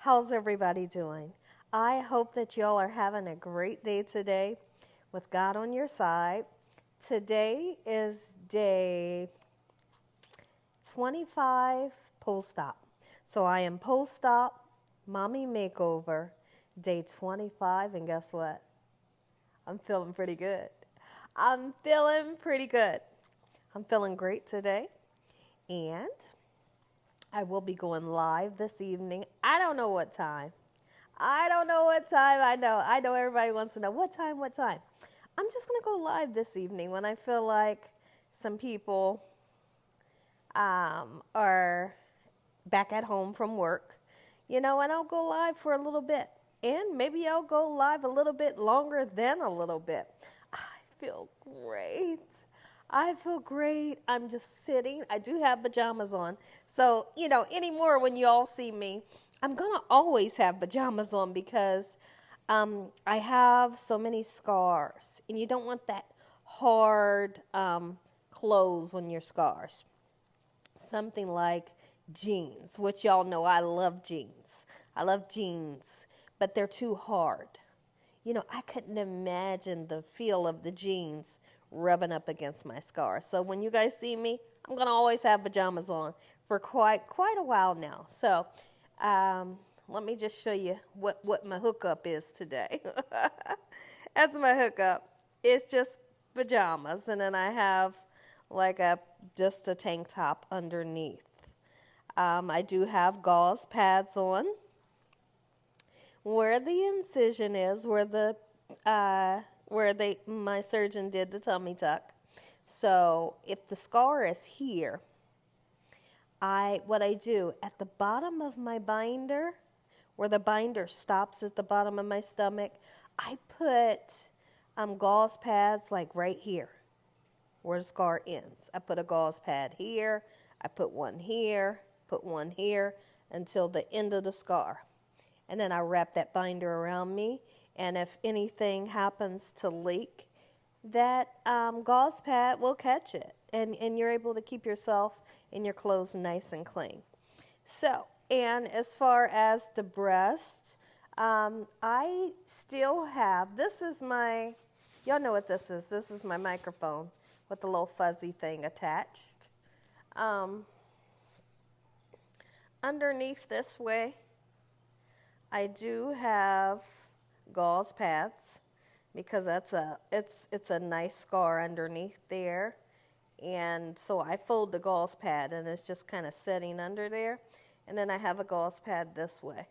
How's everybody doing? I hope that y'all are having a great day today with God on your side. Today is day 25 post-op. So I am post-op, mommy makeover, day 25, and guess what? I'm feeling pretty good. I'm feeling pretty good. I'm feeling great today, and I will be going live this evening. I don't know what time. I know everybody wants to know what time. I'm just going to go live this evening when I feel like some people are back at home from work, and I'll go live for a little bit. And maybe I'll go live a little bit longer than a little bit. I feel great. I'm just sitting. I do have pajamas on. So, anymore when you all see me, I'm going to always have pajamas on because I have so many scars. And you don't want that hard clothes on your scars. Something like jeans, which y'all know I love jeans. But they're too hard. I couldn't imagine the feel of the jeans rubbing up against my scars. So when you guys see me, I'm going to always have pajamas on for quite a while now. So let me just show you what my hookup is today. That's my hookup. It's just pajamas, and then I have like just a tank top underneath. I do have gauze pads on. Where the incision is, my surgeon did the tummy tuck. So if the scar is here, what I do at the bottom of my binder, where the binder stops at the bottom of my stomach, I put gauze pads like right here, where the scar ends. I put a gauze pad here, I put one here, until the end of the scar. And then I wrap that binder around me. And if anything happens to leak, that gauze pad will catch it. And you're able to keep yourself and your clothes nice and clean. So, and as far as the breast, I still have, y'all know what this is. This is my microphone with the little fuzzy thing attached. Underneath this way, I do have gauze pads because it's a nice scar underneath there. And so I fold the gauze pad and it's just kind of sitting under there. And then I have a gauze pad this way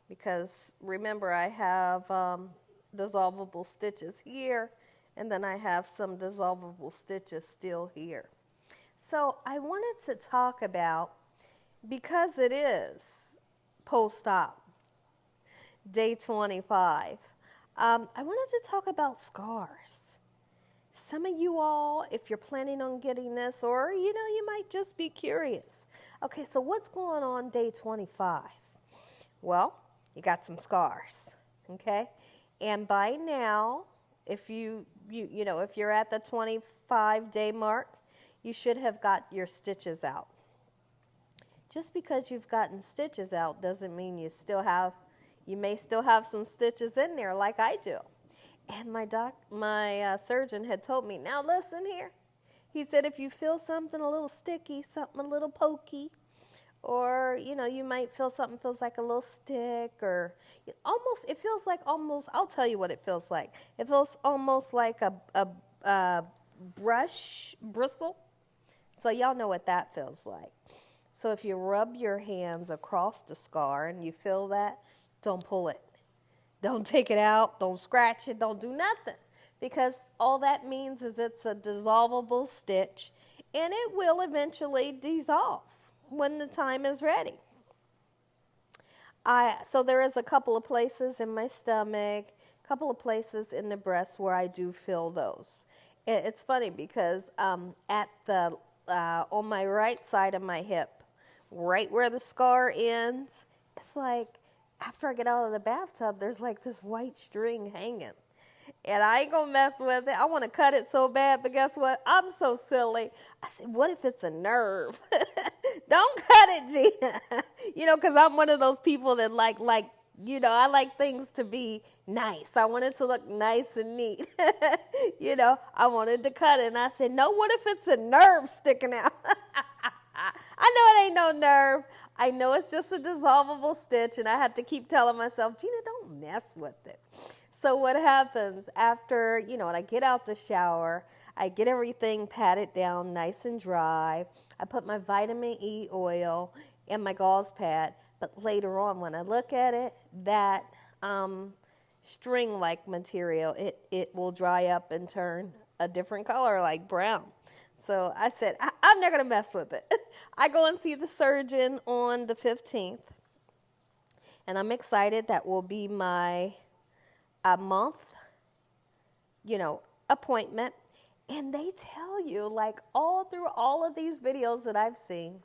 because remember I have dissolvable stitches here, and then I have some dissolvable stitches still here. So I wanted to talk about, because it is post-op, day 25. I wanted to talk about scars. Some of you all, if you're planning on getting this, or you might just be curious. Okay, so what's going on day 25? Well, you got some scars, okay? And by now, if if you're at the 25-day mark, you should have got your stitches out. Just because you've gotten stitches out doesn't mean you may still have some stitches in there like I do. And my surgeon had told me, now listen here. He said if you feel something a little sticky, something a little pokey, or, you might feel something feels like a little stick, or it feels like I'll tell you what it feels like. It feels almost like a brush bristle. So y'all know what that feels like. So if you rub your hands across the scar and you feel that, don't pull it. Don't take it out. Don't scratch it. Don't do nothing. Because all that means is it's a dissolvable stitch, and it will eventually dissolve when the time is ready. So there is a couple of places in my stomach, a couple of places in the breast where I do feel those. It's funny because on my right side of my hip, right where the scar ends, it's like after I get out of the bathtub, there's like this white string hanging. And I ain't gonna mess with it. I want to cut it so bad, but guess what? I'm so silly. I said, what if it's a nerve? Don't cut it, Gina. Because I'm one of those people that I like things to be nice. I want it to look nice and neat. I wanted to cut it, and I said, no, what if it's a nerve sticking out? I know it ain't no nerve. I know it's just a dissolvable stitch, and I had to keep telling myself, Gina, don't mess with it. So what happens after, when I get out the shower, I get everything patted down nice and dry. I put my vitamin E oil and my gauze pad, but later on when I look at it, that string-like material, it will dry up and turn a different color, like brown. So I said, I'm not going to mess with it. I go and see the surgeon on the 15th, and I'm excited. That will be my month, appointment. And they tell you, like, all through all of these videos that I've seen,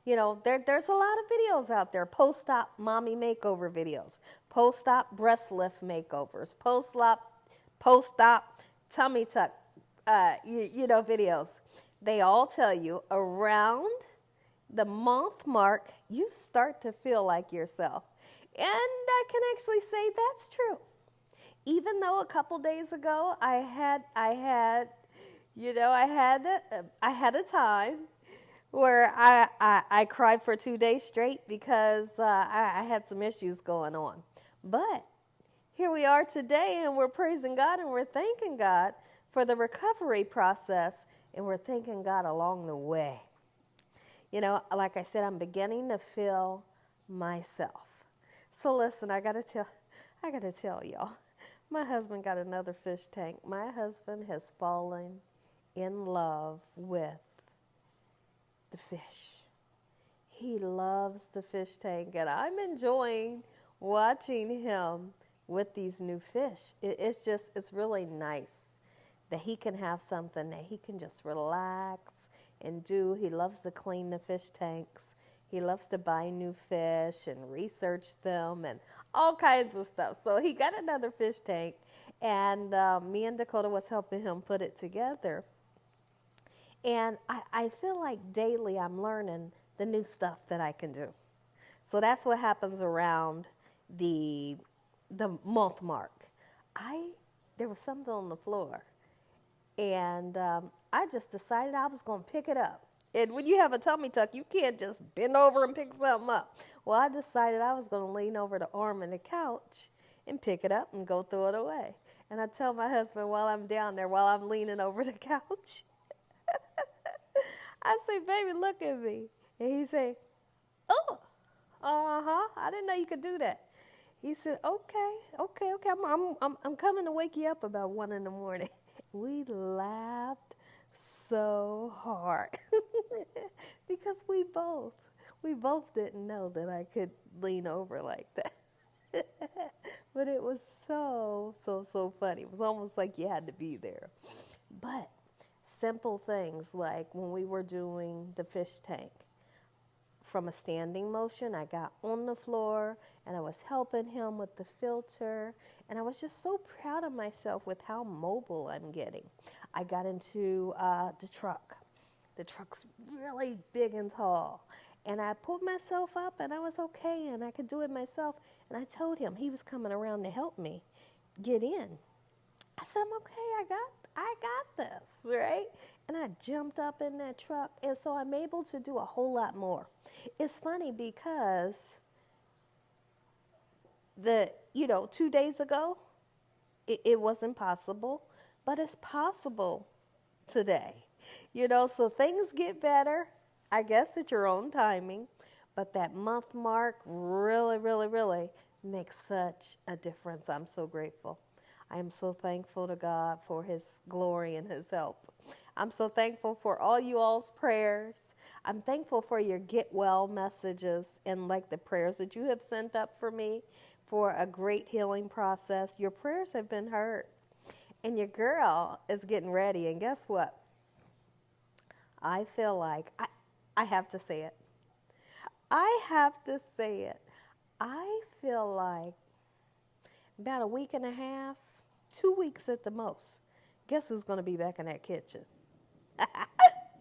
there's a lot of videos out there. Post-op mommy makeover videos, post-op breast lift makeovers, post-op tummy tuck, videos. They all tell you around the month mark, you start to feel like yourself. And I can actually say that's true. Even though a couple days ago I had a time where I cried for 2 days straight because I had some issues going on. But here we are today, and we're praising God, and we're thanking God for the recovery process, and we're thanking God along the way. Like I said, I'm beginning to feel myself. So listen, I gotta tell y'all, my husband got another fish tank. My husband has fallen in love with the fish. He loves the fish tank, and I'm enjoying watching him with these new fish. It's really nice that he can have something that he can just relax and do. He loves to clean the fish tanks. He loves to buy new fish and research them and all kinds of stuff. So he got another fish tank, and me and Dakota was helping him put it together. And I feel like daily I'm learning the new stuff that I can do. So that's what happens around the month mark. There was something on the floor, and I just decided I was going to pick it up. And when you have a tummy tuck, you can't just bend over and pick something up. Well, I decided I was going to lean over the arm of the couch and pick it up and go throw it away. And I tell my husband while I'm down there, while I'm leaning over the couch, I say, baby, look at me. And he say, oh, I didn't know you could do that. He said, okay, I'm coming to wake you up about 1 a.m. We laughed so hard because we both didn't know that I could lean over like that. But it was so funny. It was almost like you had to be there. But simple things like when we were doing the fish tank, from a standing motion, I got on the floor and I was helping him with the filter, and I was just so proud of myself with how mobile I'm getting. I got into the truck. The truck's really big and tall, and I pulled myself up and I was okay and I could do it myself. And I told him, he was coming around to help me get in. I said, I'm okay, I got this, right? And I jumped up in that truck, and so I'm able to do a whole lot more. It's funny because 2 days ago, it wasn't possible, but it's possible today. So things get better, I guess, at your own timing, but that month mark really makes such a difference. I'm so grateful. I am so thankful to God for his glory and his help. I'm so thankful for all you all's prayers. I'm thankful for your get well messages and like the prayers that you have sent up for me for a great healing process. Your prayers have been heard. And your girl is getting ready. And guess what? I feel like, I have to say it. I feel like about a week and a half, 2 weeks at the most. Guess who's going to be back in that kitchen?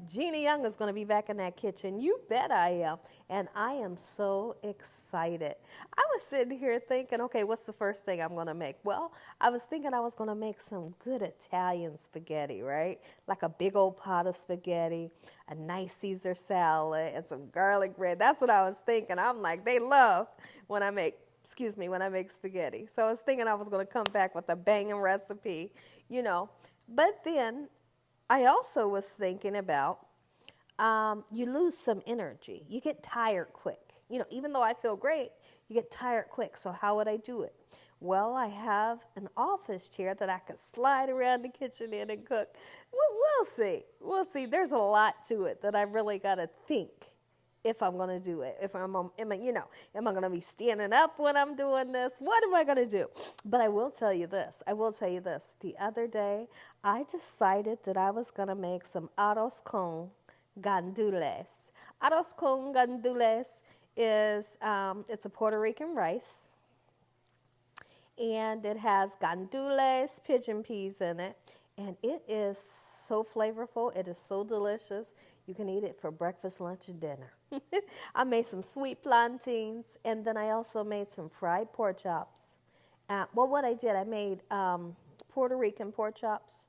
Gina Young is going to be back in that kitchen. You bet I am. And I am so excited. I was sitting here thinking, okay, what's the first thing I'm going to make? Well, I was thinking I was going to make some good Italian spaghetti, right? Like a big old pot of spaghetti, a nice Caesar salad, and some garlic bread. That's what I was thinking. I'm like, they love when I make spaghetti. So I was thinking I was going to come back with a banging recipe, you know. But then I also was thinking about you lose some energy. You get tired quick. You know, even though I feel great, you get tired quick. So how would I do it? Well, I have an office chair that I could slide around the kitchen in and cook. We'll see. We'll see. There's a lot to it that I really got to think if I'm going to do it. If am I going to be standing up when I'm doing this? What am I going to do? But I will tell you this. The other day, I decided that I was going to make some arroz con gandules. Arroz con gandules is, it's a Puerto Rican rice. And it has gandules, pigeon peas in it. And it is so flavorful. It is so delicious. You can eat it for breakfast, lunch, and dinner. I made some sweet plantains, and then I also made some fried pork chops. What I did, I made Puerto Rican pork chops,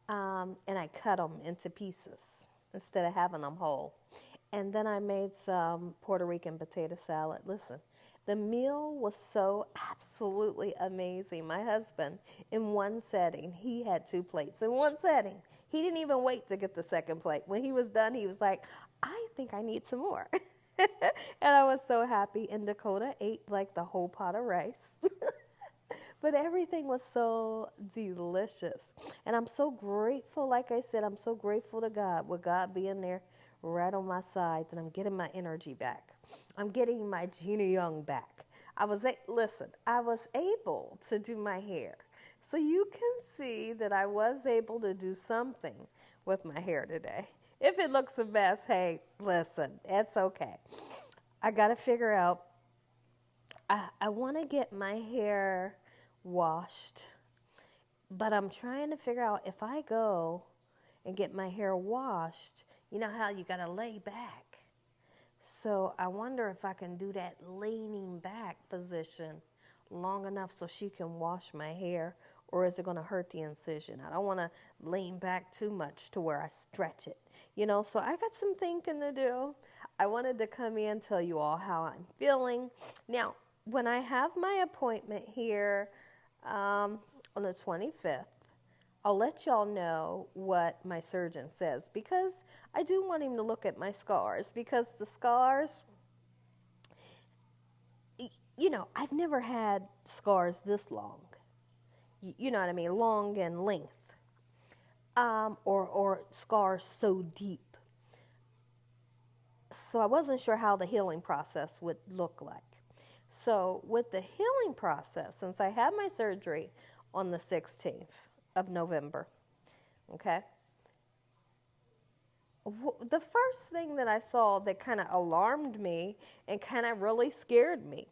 and I cut them into pieces instead of having them whole. And then I made some Puerto Rican potato salad. Listen, the meal was so absolutely amazing. My husband, in one setting, he had 2 plates in one setting. He didn't even wait to get the second plate. When he was done, he was like, I think I need some more. And I was so happy. And Dakota ate like the whole pot of rice. But everything was so delicious. And I'm so grateful, like I said, I'm so grateful to God, with God being there right on my side, that I'm getting my energy back. I'm getting my Gina Young back. I was able to do my hair. So you can see that I was able to do something with my hair today. If it looks a mess, hey, listen, it's okay. I got to figure out, I want to get my hair washed, but I'm trying to figure out if I go and get my hair washed, you know how you got to lay back. So I wonder if I can do that leaning back position long enough so she can wash my hair, or is it going to hurt the incision? I don't want to lean back too much to where I stretch it, you know, so I got some thinking to do. I wanted to come in and tell you all how I'm feeling. Now, when I have my appointment here on the 25th, I'll let y'all know what my surgeon says, because I do want him to look at my scars, because the scars, you know, I've never had scars this long. You know what I mean? Long in length. Or scars so deep. So I wasn't sure how the healing process would look like. So with the healing process, since I had my surgery on the 16th of November, okay, the first thing that I saw that kind of alarmed me and kind of really scared me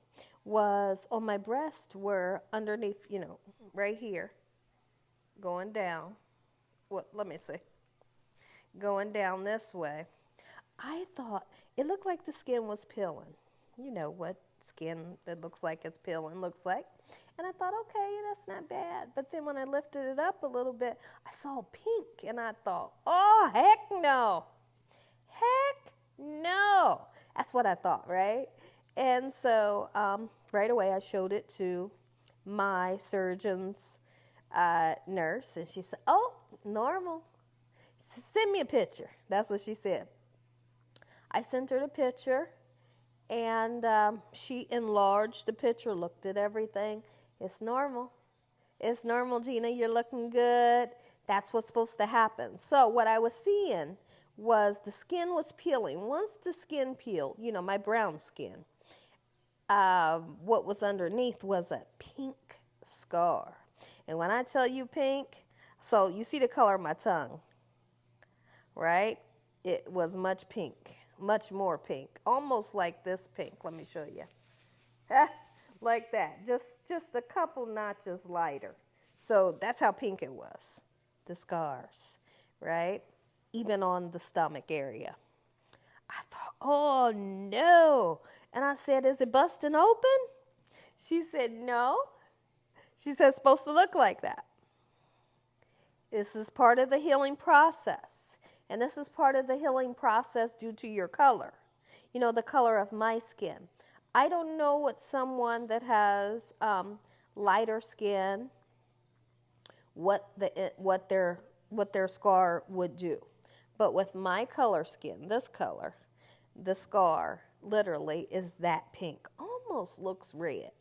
was on my breast, where underneath, you know, right here, going down, let me see, going down this way, I thought it looked like the skin was peeling. You know what skin that looks like it's peeling looks like. And I thought, okay, that's not bad. But then when I lifted it up a little bit, I saw pink, and I thought, oh, heck no. Heck no. That's what I thought, right? And so right away I showed it to my surgeon's nurse, and she said, oh, normal. She said, send me a picture. That's what she said. I sent her the picture, and she enlarged the picture, looked at everything. It's normal. It's normal, Gina. You're looking good. That's what's supposed to happen. So what I was seeing was the skin was peeling. Once the skin peeled, you know, my brown skin, what was underneath was a pink scar. And when I tell you pink, so you see the color of my tongue, right? It was much pink, much more pink, almost like this pink. Let me show you. Like that, just a couple notches lighter. So that's how pink it was, the scars, right? Even on the stomach area. I thought, oh no. And I said, is it busting open? She said, no. She said, it's supposed to look like that. This is part of the healing process. And this is part of the healing process due to your color. You know, the color of my skin. I don't know what someone that has lighter skin, what their scar would do. But with my color skin, this color, the scar literally is that pink. Almost looks red.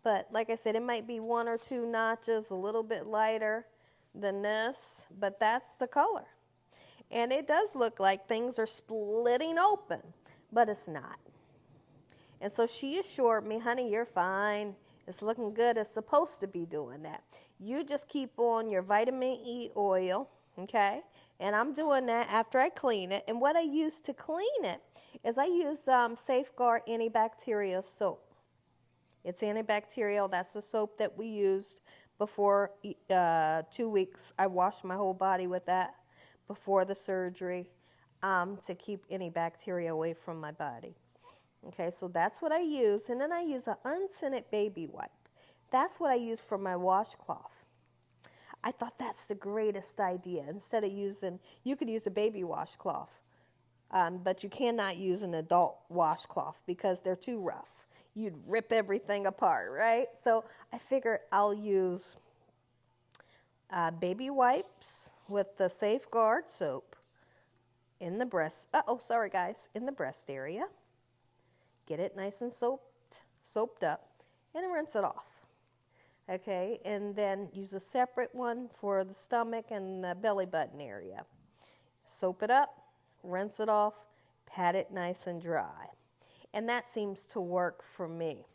But like I said, it might be 1 or 2 notches a little bit lighter than this, but that's the color. And it does look like things are splitting open, but it's not. And so she assured me, honey, you're fine. It's looking good. It's supposed to be doing that. You just keep on your vitamin E oil, okay? And I'm doing that after I clean it. And what I use to clean it is I use Safeguard antibacterial soap. It's antibacterial. That's the soap that we used before 2 weeks. I washed my whole body with that before the surgery to keep any bacteria away from my body. Okay, so that's what I use. And then I use an unscented baby wipe. That's what I use for my washcloth. I thought that's the greatest idea. Instead of using, you could use a baby washcloth, but you cannot use an adult washcloth because they're too rough. You'd rip everything apart, right? So I figured I'll use baby wipes with the Safeguard soap in the breast, in the breast area. Get it nice and soaped up, and rinse it off. Okay, and then use a separate one for the stomach and the belly button area. Soap it up, rinse it off, pat it nice and dry. And that seems to work for me.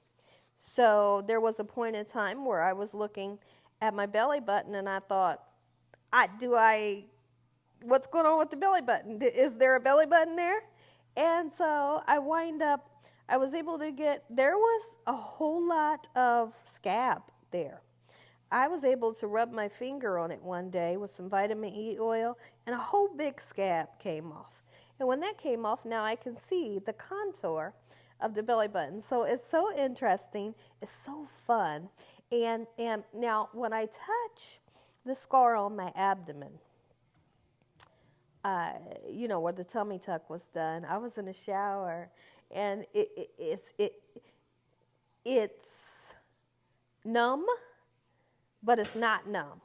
So there was a point in time where I was looking at my belly button and I thought, what's going on with the belly button? Is there a belly button there? And so I was able to there was a whole lot of scab there. I was able to rub my finger on it one day with some vitamin E oil and a whole big scab came off. And when that came off, now I can see the contour of the belly button. So it's so interesting. It's so fun. And now when I touch the scar on my abdomen, where the tummy tuck was done, I was in the shower and it's numb, but it's not numb.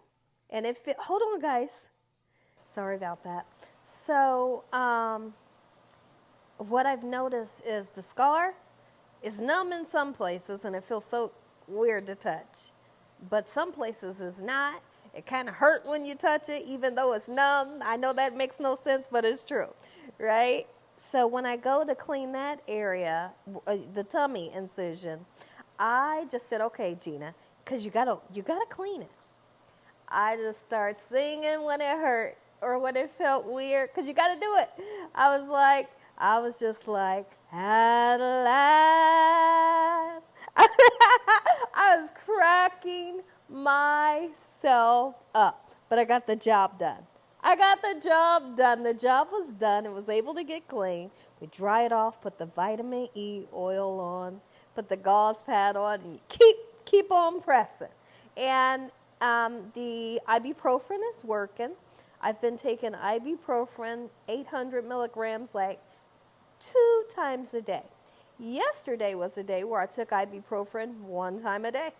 And hold on guys, sorry about that. So what I've noticed is the scar is numb in some places and it feels so weird to touch, but some places is not. It kind of hurt when you touch it, even though it's numb. I know that makes no sense, but it's true, right? So when I go to clean that area, the tummy incision, I just said, okay, Gina, because you gotta clean it. I just start singing when it hurt or when it felt weird, because you gotta do it. I was just like, at last. I was cracking myself up, but I got the job done. The job was done. It was able to get clean. We dry it off, put the vitamin E oil on, put the gauze pad on, and you keep on pressing. And the ibuprofen is working. I've been taking ibuprofen 800 milligrams like 2 times a day. Yesterday was a day where I took ibuprofen 1 time a day.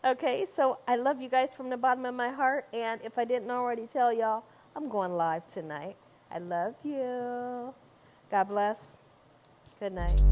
Okay, so I love you guys from the bottom of my heart, and if I didn't already tell y'all, I'm going live tonight. I love you. God bless. Good night.